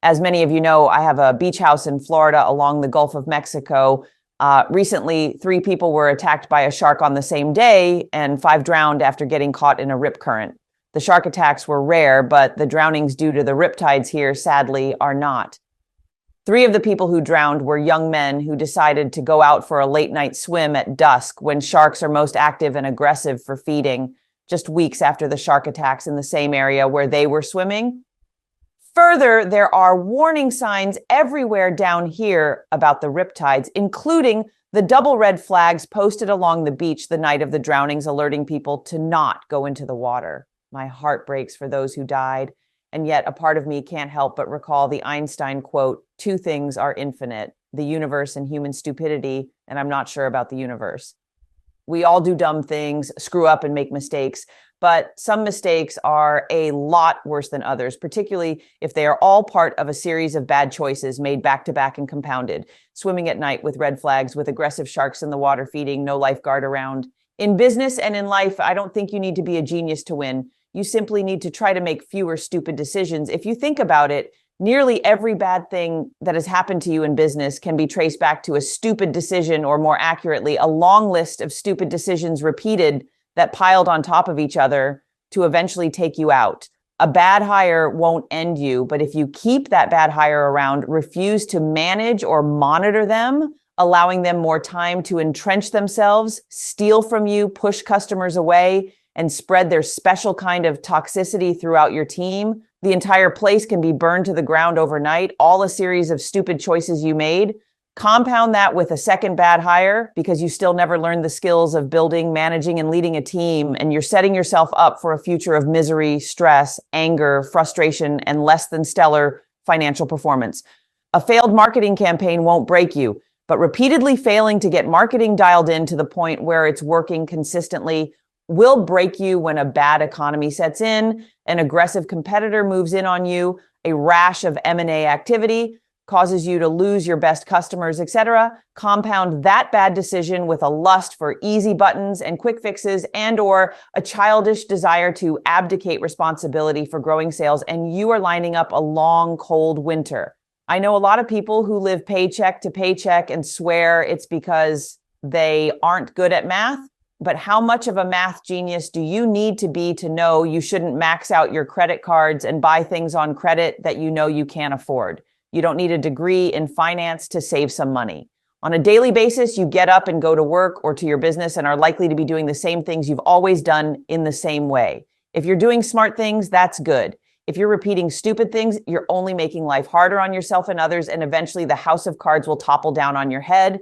As many of you know, I have a beach house in Florida along the Gulf of Mexico. Recently, 3 people were attacked by a shark on the same day, and 5 drowned after getting caught in a rip current. The shark attacks were rare, but the drownings due to the riptides here, sadly, are not. 3 of the people who drowned were young men who decided to go out for a late-night swim at dusk when sharks are most active and aggressive for feeding, just weeks after the shark attacks in the same area where they were swimming. Further, there are warning signs everywhere down here about the riptides, including the double red flags posted along the beach the night of the drownings, alerting people to not go into the water. My heart breaks for those who died, and yet a part of me can't help but recall the Einstein quote, "Two things are infinite, the universe and human stupidity," and I'm not sure about the universe. We all do dumb things, screw up and make mistakes, but some mistakes are a lot worse than others, particularly if they are all part of a series of bad choices made back to back and compounded. Swimming at night with red flags, with aggressive sharks in the water feeding, no lifeguard around. In business and in life, I don't think you need to be a genius to win. You simply need to try to make fewer stupid decisions. If you think about it, nearly every bad thing that has happened to you in business can be traced back to a stupid decision, or more accurately, a long list of stupid decisions repeated that piled on top of each other to eventually take you out. A bad hire won't end you, but if you keep that bad hire around, refuse to manage or monitor them, allowing them more time to entrench themselves, steal from you, push customers away, and spread their special kind of toxicity throughout your team, the entire place can be burned to the ground overnight, all a series of stupid choices you made. Compound that with a second bad hire because you still never learned the skills of building, managing, and leading a team, and you're setting yourself up for a future of misery, stress, anger, frustration, and less than stellar financial performance. A failed marketing campaign won't break you, but repeatedly failing to get marketing dialed in to the point where it's working consistently will break you when a bad economy sets in, an aggressive competitor moves in on you, a rash of M&A activity causes you to lose your best customers, etc. Compound that bad decision with a lust for easy buttons and quick fixes, and or a childish desire to abdicate responsibility for growing sales, and you are lining up a long, cold winter. I know a lot of people who live paycheck to paycheck and swear it's because they aren't good at math. But how much of a math genius do you need to be to know you shouldn't max out your credit cards and buy things on credit that you know you can't afford? You don't need a degree in finance to save some money. On a daily basis, you get up and go to work or to your business and are likely to be doing the same things you've always done in the same way. If you're doing smart things, that's good. If you're repeating stupid things, you're only making life harder on yourself and others, and eventually the house of cards will topple down on your head.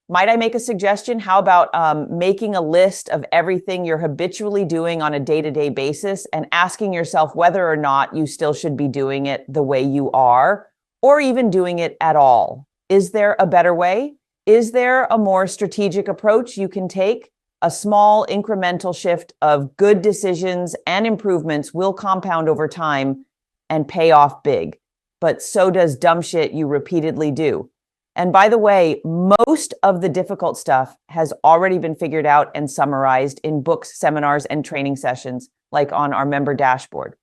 Might I make a suggestion? How about making a list of everything you're habitually doing on a day-to-day basis and asking yourself whether or not you still should be doing it the way you are, or even doing it at all? Is there a better way? Is there a more strategic approach you can take? A small incremental shift of good decisions and improvements will compound over time and pay off big. But so does dumb shit you repeatedly do. And by the way, most of the difficult stuff has already been figured out and summarized in books, seminars, and training sessions, like on our member dashboard.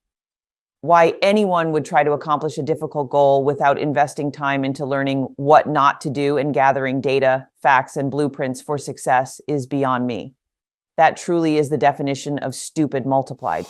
Why anyone would try to accomplish a difficult goal without investing time into learning what not to do and gathering data, facts, and blueprints for success is beyond me. That truly is the definition of stupid multiplied.